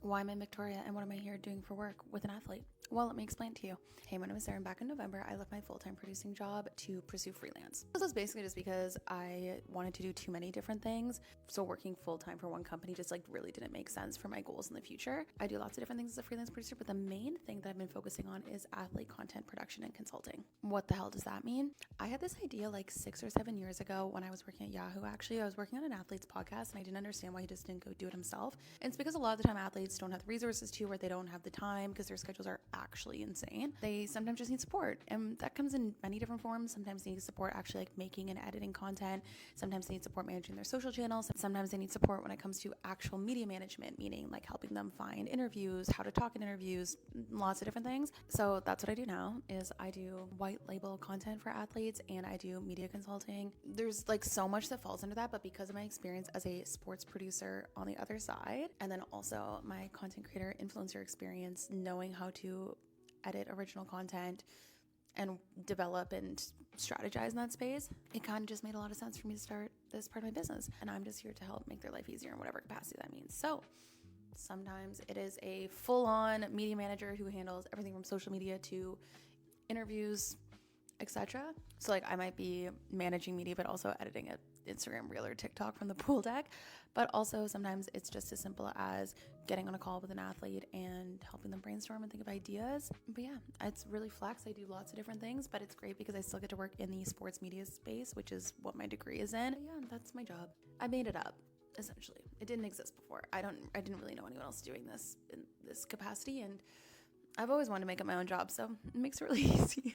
Why am I Victoria and what am I here doing for work with an athlete? Well, let me explain to you. Hey, my name is Sarah, and back in November, I left my full-time producing job to pursue freelance. This was basically just because I wanted to do too many different things. So working full-time for one company just really didn't make sense for my goals in the future. I do lots of different things as a freelance producer, but the main thing that I've been focusing on is athlete content production and consulting. What the hell does that mean? I had this idea 6 or 7 years ago when I was working at Yahoo. Actually, I was working on an athlete's podcast and I didn't understand why he just didn't go do it himself. And it's because a lot of the time athletes don't have the resources to, or they don't have the time because their schedules are actually insane. They sometimes just need support, and that comes in many different forms. Sometimes they need support actually making and editing content. Sometimes they need support managing their social channels. Sometimes they need support when it comes to actual media management, meaning helping them find interviews, how to talk in interviews, lots of different things. So that's what I do now is I do white label content for athletes and I do media consulting. There's so much that falls under that, but because of my experience as a sports producer on the other side, and then also my content creator influencer experience, knowing how to edit original content and develop and strategize in that space, it kind of just made a lot of sense for me to start this part of my business. And I'm just here to help make their life easier in whatever capacity that means. So sometimes it is a full-on media manager who handles everything from social media to interviews, etc. So I might be managing media, but also editing an Instagram reel or TikTok from the pool deck. But also sometimes it's just as simple as getting on a call with an athlete and helping them brainstorm and think of ideas. But yeah, it's really flex. I do lots of different things, but it's great because I still get to work in the sports media space, which is what my degree is in. But yeah, that's my job. I made it up. Essentially, it didn't exist before. I didn't really know anyone else doing this in this capacity, and I've always wanted to make it my own job, so it makes it really easy.